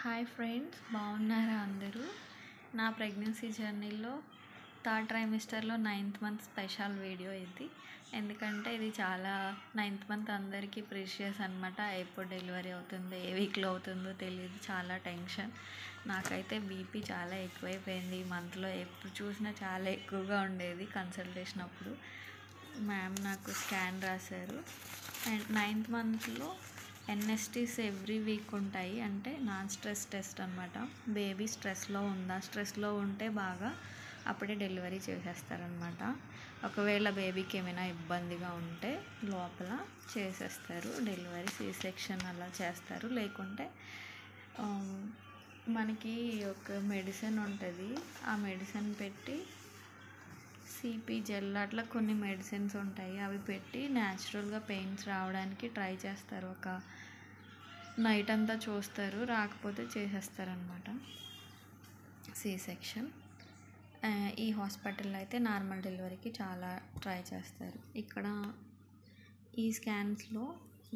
Hi friends, బాగున్నారా అందరూ? నా ప్రెగ్నెన్సీ జర్నీలో థర్డ్ ట్రైమిస్టర్లో 9th మంత్ స్పెషల్ వీడియో ఇది. ఎందుకంటే ఇది చాలా 9th మంత్ అందరికీ ప్రీషియస్ అనమాట. ఎప్పుడు డెలివరీ అవుతుందో, ఏ వీక్లో అవుతుందో తెలియదు, చాలా టెన్షన్. నాకైతే బీపీ చాలా ఎక్కువైపోయింది ఈ మంత్లో. ఎప్పుడు చూసినా చాలా ఎక్కువగా ఉండేది. కన్సల్టేషన్ అప్పుడు మ్యామ్ నాకు స్కాన్ రాశారు. అండ్ 9th మంత్లో ఎన్ఎస్టీస్ ఎవ్రీ వీక్ ఉంటాయి. అంటే నాన్ స్ట్రెస్ టెస్ట్ అనమాట. బేబీ స్ట్రెస్లో ఉందా, స్ట్రెస్లో ఉంటే బాగా అప్పుడే డెలివరీ చేసేస్తారనమాట. ఒకవేళ బేబీకి ఏమైనా ఇబ్బందిగా ఉంటే లోపల చేసేస్తారు డెలివరీ, సి సెక్షన్ అలా చేస్తారు. లేకుంటే మనకి ఒక మెడిసిన్ ఉంటుంది, ఆ మెడిసిన్ పెట్టి సిపి జెల్ అట్లా కొన్ని మెడిసిన్స్ ఉంటాయి, అవి పెట్టి న్యాచురల్గా పెయిన్స్ రావడానికి ట్రై చేస్తారు. ఒక నైట్ అంతా చూస్తారు, రాకపోతే చేసేస్తారనమాట సి సెక్షన్. ఈ హాస్పిటల్లో అయితే నార్మల్ డెలివరీకి చాలా ట్రై చేస్తారు. ఇక్కడ ఈ స్కాన్స్లో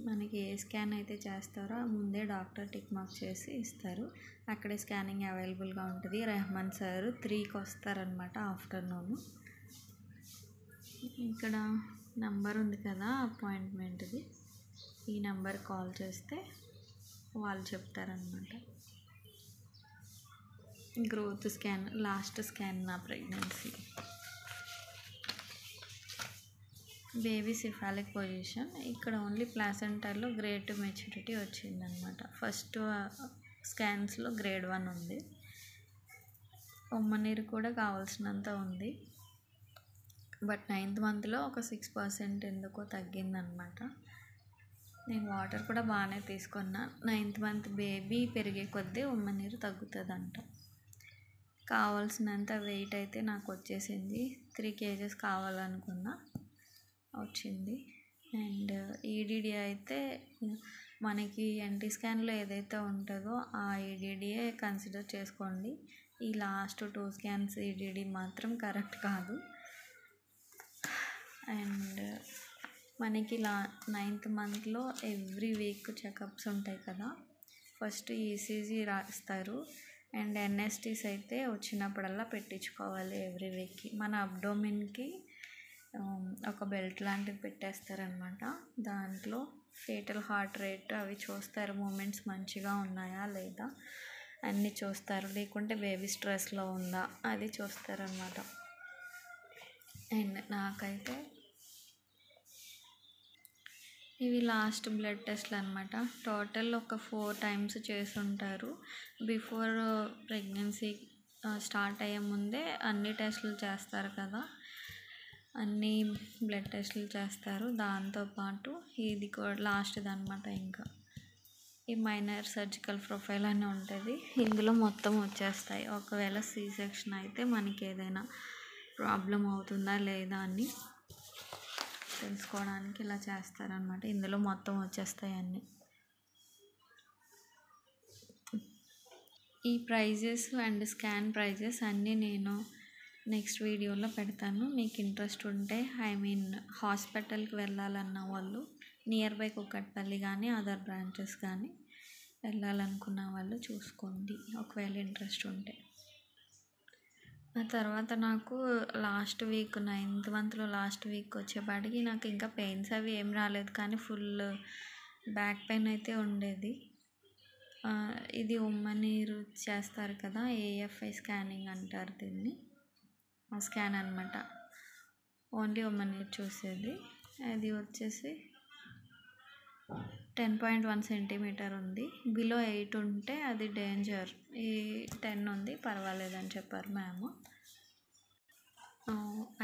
మనకి ఏ స్కాన్ అయితే చేస్తారో ముందే డాక్టర్ టిక్ మార్క్ చేసి ఇస్తారు. అక్కడే స్కానింగ్ అవైలబుల్గా ఉంటుంది. రెహమాన్ సార్ 3కి వస్తారనమాట ఆఫ్టర్నూన్. ఇక్కడ నెంబర్ ఉంది కదా అపాయింట్మెంట్ది, ఈ నెంబర్ కాల్ చేస్తే వాళ్ళు చెప్తారనమాట. గ్రోత్ స్కాన్, లాస్ట్ స్కాన్ నా ప్రెగ్నెన్సీ. Baby cephalic position. ఇక్కడ ఓన్లీ ప్లాసెంటాలో గ్రేడ్ 2 మెచ్యూరిటీ వచ్చిందనమాట. ఫస్ట్ స్కాన్స్లో గ్రేడ్ 1 ఉంది. ఉమ్మనీరు కూడా కావాల్సినంత ఉంది. బట్ 9th మంత్లో ఒక 6% ఎందుకో తగ్గిందనమాట. నేను వాటర్ కూడా బాగానే తీసుకున్నా. 9th మంత్ బేబీ పెరిగే కొద్దీ ఉమ్మనీరు తగ్గుతుందంట. కావాల్సినంత వెయిట్ అయితే నాకు వచ్చేసింది. 3 kgs కావాలనుకున్నా, వచ్చింది. అండ్ ఈడీడీ అయితే మనకి ఎన్టీ స్కాన్లో ఏదైతే ఉంటుందో ఆ ఈడీడీయే కన్సిడర్ చేసుకోండి. ఈ లాస్ట్ 2 స్కాన్స్ ఈడీడీ మాత్రం కరెక్ట్ కాదు. అండ్ మనకి 9th మంత్లో ఎవ్రీ వీక్ చెకప్స్ ఉంటాయి కదా. ఫస్ట్ ఈసీజీ రాస్తారు అండ్ ఎన్ఎస్టీస్ అయితే వచ్చినప్పుడల్లా పెట్టించుకోవాలి ఎవ్రీ వీక్కి. మన అబ్డోమిన్కి ఒక బెల్ట్ లాంటిది పెట్టేస్తారనమాట. దాంట్లో ఫేటల్ హార్ట్ రేట్ అవి చూస్తారు, మూమెంట్స్ మంచిగా ఉన్నాయా లేదా అన్నీ చూస్తారు. లేకుంటే బేబీ స్ట్రెస్లో ఉందా అది చూస్తారనమాట. అండ్ నాకైతే ఇవి లాస్ట్ బ్లడ్ టెస్ట్లు అనమాట. టోటల్ ఒక 4 times చేసుంటారు. బిఫోర్ ప్రెగ్నెన్సీ స్టార్ట్ అయ్యే ముందే అన్ని టెస్టులు చేస్తారు కదా, అన్ని బ్లడ్ టెస్టులు చేస్తారు. దాంతోపాటు ఇది కూడా లాస్ట్ది అనమాట. ఇంకా ఈ మైనర్ సర్జికల్ ప్రొఫైల్ అని ఉంటుంది, ఇందులో మొత్తం వచ్చేస్తాయి. ఒకవేళ సి సెక్షన్ అయితే మనకి ఏదైనా ప్రాబ్లం అవుతుందా లేదా అని తెలుసుకోవడానికి ఇలా చేస్తారనమాట. ఇందులో మొత్తం వచ్చేస్తాయి అన్నీ. ఈ ప్రైజెస్ అండ్ స్కాన్ ప్రైజెస్ అన్నీ నేను నెక్స్ట్ వీడియోలో పెడతాను. మీకు ఇంట్రెస్ట్ ఉంటే, హాస్పిటల్కి వెళ్ళాలన్న వాళ్ళు నియర్ బై కుకట్పల్లి కానీ అదర్ బ్రాంచెస్ కానీ వెళ్ళాలనుకున్న వాళ్ళు చూసుకోండి ఒకవేళ ఇంట్రెస్ట్ ఉంటే. ఆ తర్వాత నాకు లాస్ట్ వీక్ 9th మంత్లో లాస్ట్ వీక్ వచ్చేపాటికి నాకు ఇంకా పెయిన్స్ అవి ఏం రాలేదు, కానీ ఫుల్ బ్యాక్ పెయిన్ అయితే ఉండేది. ఇది ఉమ్మనీరు చేస్తారు కదా, ఏఎఫ్ఐ స్కానింగ్ అంటారు దీన్ని. ఆ స్కాన్ అనమాట, ఓన్లీ ఉమ్మనీరు చూసేది. అది వచ్చేసి 10.1 సెంటీమీటర్ ఉంది. బిలో 8 ఉంటే అది డేంజర్. ఈ 10 ఉంది, పర్వాలేదని చెప్పారు మ్యామ్.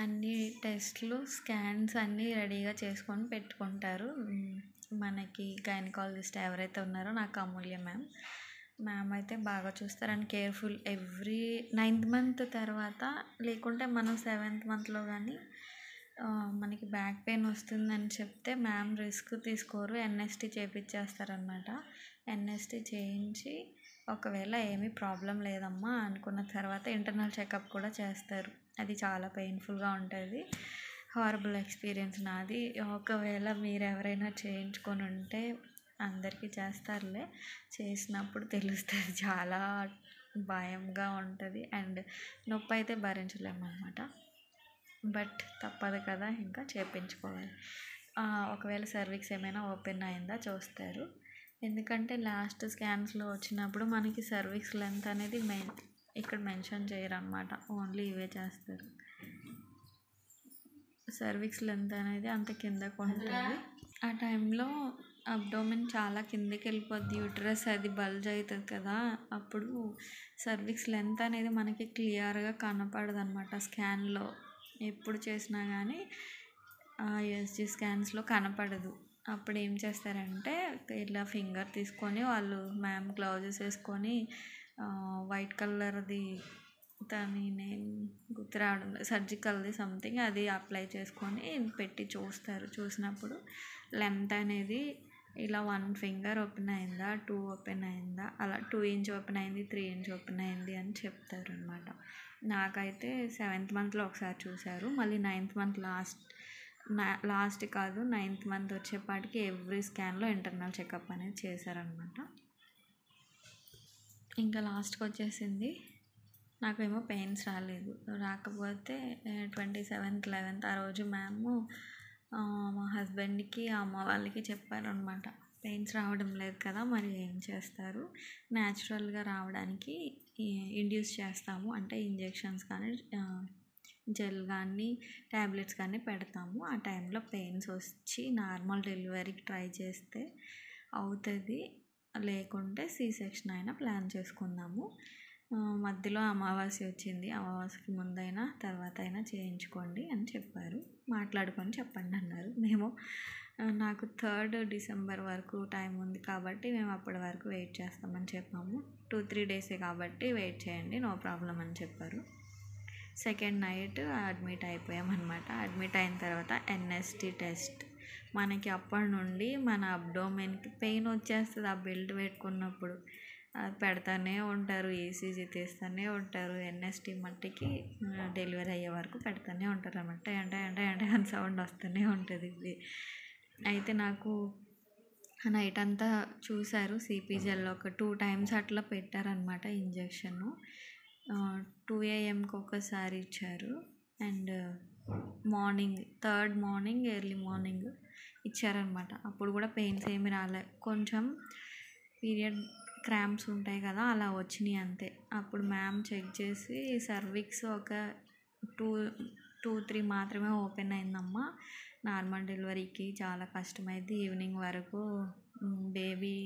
అన్ని టెస్ట్లు స్కాన్స్ అన్నీ రెడీగా చేసుకొని పెట్టుకుంటారు. మనకి గైనకాలజిస్ట్ ఎవరైతే ఉన్నారో నాకు అమూల్య మ్యామ్ అయితే బాగా చూస్తారు and careful. Every 9th month తర్వాత లేకుంటే మనం 7th మంత్లో కానీ మనకి బ్యాక్ పెయిన్ వస్తుందని చెప్తే మ్యామ్ రిస్క్ తీసుకోరు, ఎన్ఎస్టీ చేయించేస్తారనమాట. ఎన్ఎస్టీ చేయించి ఒకవేళ ఏమీ ప్రాబ్లం లేదమ్మా అనుకున్న తర్వాత ఇంటర్నల్ చెకప్ కూడా చేస్తారు. అది చాలా పెయిన్ఫుల్గా ఉంటుంది. హారబుల్ ఎక్స్పీరియన్స్ నాది. ఒకవేళ మీరు ఎవరైనా చేయించుకొని ఉంటే అందరికీ చేస్తారులే, చేసినప్పుడు తెలుస్తుంది. చాలా భయంగా ఉంటుంది అండ్ నొప్పి అయితే భరించలేమన్నమాట. బట్ తప్పదు కదా, ఇంకా చేయించుకోవాలి. ఒకవేళ సర్వీక్స్ ఏమైనా ఓపెన్ అయిందా చూస్తారు. ఎందుకంటే లాస్ట్ స్కాన్స్లో వచ్చినప్పుడు మనకి సర్వీక్స్ లెంత్ అనేది ఇక్కడ మెన్షన్ చేయరు అనమాట, ఓన్లీ ఇవే చేస్తారు. సర్వీక్స్ లెంత్ అనేది అంత కిందకు ఉంటుంది. ఆ టైంలో అబ్డోమెన్ చాలా కిందకి వెళ్ళిపోద్ది, యూట్రస్ అది బల్జ్ అవుతుంది కదా, అప్పుడు సర్వీక్స్ లెంత్ అనేది మనకి క్లియర్గా కనపడదు అనమాట స్కాన్లో. ఎప్పుడు చేసినా కానీ యూఎస్జి స్కాన్స్లో కనపడదు. అప్పుడు ఏం చేస్తారంటే ఇట్లా ఫింగర్ తీసుకొని వాళ్ళు మ్యామ్ గ్లౌజెస్ వేసుకొని వైట్ కలర్ది, దాని నేమ్ గుర్తు రావడం, సర్జికల్ది సంథింగ్, అది అప్లై చేసుకొని పెట్టి చూస్తారు. చూసినప్పుడు లెంత్ అనేది ఇలా 1 ఫింగర్ ఓపెన్ అయిందా, 2 ఓపెన్ అయిందా, అలా 2 ఇంచ్ ఓపెన్ అయింది, 3 ఇంచ్ ఓపెన్ అయింది అని చెప్తారు అనమాట. నాకైతే 7th మంత్లో ఒకసారి చూశారు, మళ్ళీ 9th మంత్ లాస్ట్ కాదు 9th మంత్ వచ్చేపాటికి ఎవ్రీ స్కాన్లో ఇంటర్నల్ చెకప్ అనేది చేశారనమాట. ఇంకా లాస్ట్కి వచ్చేసింది. నాకేమో పెయిన్స్ రాకపోతే 27th 11th ఆ రోజు మ్యామ్ మా హస్బెండ్కి అమ్మ వాళ్ళకి చెప్పారనమాట, పెయిన్స్ రావడం లేదు కదా, మరి ఏం చేస్తారు, న్యాచురల్గా రావడానికి ఇండ్యూస్ చేస్తాము, అంటే ఇంజెక్షన్స్ కానీ జెల్ కానీ ట్యాబ్లెట్స్ కానీ పెడతాము. ఆ టైంలో పెయిన్స్ వచ్చి నార్మల్ డెలివరీకి ట్రై చేస్తే అవుతుంది, లేకుంటే C-సెక్షన్ అయినా ప్లాన్ చేసుకుందాము. మధ్యలో అమావాస్య వచ్చింది, అమావాస్యకి ముందైనా తర్వాత అయినా చేయించుకోండి అని చెప్పారు. మాట్లాడుకొని చెప్పండి అన్నారు. నాకు 3rd December వరకు టైం ఉంది కాబట్టి మేము అప్పటి వరకు వెయిట్ చేస్తామని చెప్పాము. 2-3 డేసే కాబట్టి వెయిట్ చేయండి, నో ప్రాబ్లం అని చెప్పారు. సెకండ్ నైట్ అడ్మిట్ అయిపోయామన్నమాట. అడ్మిట్ అయిన తర్వాత NST టెస్ట్. మనకి అప్పటి నుండి మన అబ్డోమెన్కి పెయిన్ వచ్చేస్తుంది ఆ బెల్ట్ పెట్టుకున్నప్పుడు. అది పెడతానే ఉంటారు, ECG తీస్తూనే ఉంటారు. NST మట్టికి డెలివరీ అయ్యే వరకు పెడతానే ఉంటారు అన్నమాట. అంటే అని సౌండ్ వస్తూనే ఉంటుంది. ఇది అయితే నాకు నైట్ అంతా చూశారు. CPGL ఒక 2 times అట్లా పెట్టారనమాట ఇంజెక్షను. 2 AM ఒకసారి ఇచ్చారు and morning 3rd morning early morning ఇచ్చారనమాట. అప్పుడు కూడా పెయిన్స్ ఏమి రాలే, కొంచెం పీరియడ్ క్రాంప్స్ ఉంటాయి కదా అలా వచ్చినాయి అంతే. అప్పుడు మ్యామ్ చెక్ చేసి సర్విక్స్ ఒక 2-3 మాత్రమే ఓపెన్ అయిందమ్మా, నార్మల్ డెలివరీకి చాలా కష్టమైంది, ఈవినింగ్ వరకు బేబీ.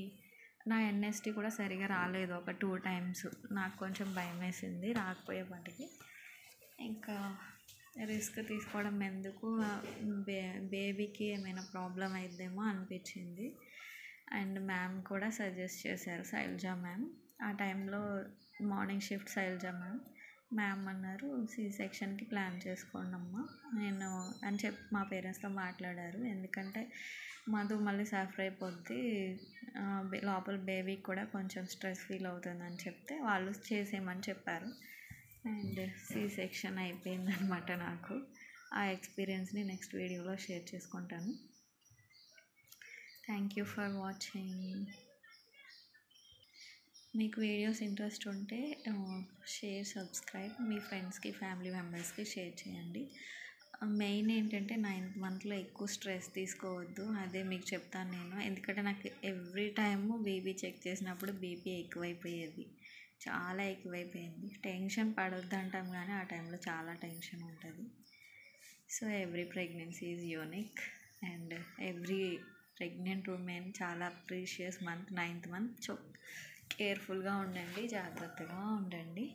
నా NST కూడా సరిగా రాలేదు ఒక 2 times. నాకు కొంచెం భయం వేసింది రాకపోయేపాటికి. ఇంకా రిస్క్ తీసుకోవడం ఎందుకు, బేబీకి ఏమైనా ప్రాబ్లం అయిద్దేమో అనిపించింది. అండ్ మ్యామ్ కూడా సజెస్ట్ చేశారు, శైలజ మ్యామ్. ఆ టైంలో మార్నింగ్ షిఫ్ట్ శైలజ మ్యామ్ అన్నారు, C-సెక్షన్కి ప్లాన్ చేసుకోండి అమ్మా నేను అని చెప్పి మా పేరెంట్స్తో మాట్లాడారు. ఎందుకంటే మధు మళ్ళీ సఫర్ అయిపోద్ది, లోపల బేబీకి కూడా కొంచెం స్ట్రెస్ ఫీల్ అవుతుందని చెప్తే వాళ్ళు చేసేయమని చెప్పారు. అండ్ C-సెక్షన్ అయిపోయిందనమాట. నాకు ఆ ఎక్స్పీరియన్స్ని నెక్స్ట్ వీడియోలో షేర్ చేసుకుంటాను. Thank you for watching. మీకు వీడియోస్ ఇంట్రెస్ట్ ఉంటే షేర్, సబ్స్క్రైబ్, మీ ఫ్రెండ్స్కి ఫ్యామిలీ మెంబర్స్కి షేర్ చేయండి. మెయిన్ ఏంటంటే 9th మంత్లో ఎక్కువ స్ట్రెస్ తీసుకోవద్దు, అదే మీకు చెప్తాను నేను. ఎందుకంటే నాకు ఎవ్రీ టైము బీపీ చెక్ చేసినప్పుడు బీపీ ఎక్కువైపోయేది, చాలా ఎక్కువైపోయింది. టెన్షన్ పడొద్దు అంటాం కానీ ఆ టైంలో చాలా టెన్షన్ ఉంటుంది. So every pregnancy is unique and every pregnant women చాలా ప్రీషియస్ మంత్ 9th మంత్. కేర్ఫుల్గా ఉండండి, జాగ్రత్తగా ఉండండి.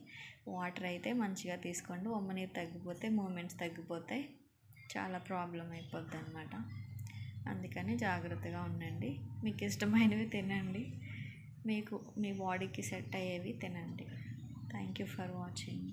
వాటర్ అయితే మంచిగా తీసుకోండి, నీరు తగ్గిపోతే మూమెంట్స్ తగ్గిపోతాయి, చాలా ప్రాబ్లం అయిపోద్ది అనమాట. అందుకని జాగ్రత్తగా ఉండండి. మీకు ఇష్టమైనవి తినండి, మీకు మీ బాడీకి సెట్ అయ్యేవి తినండి. Thank you for watching.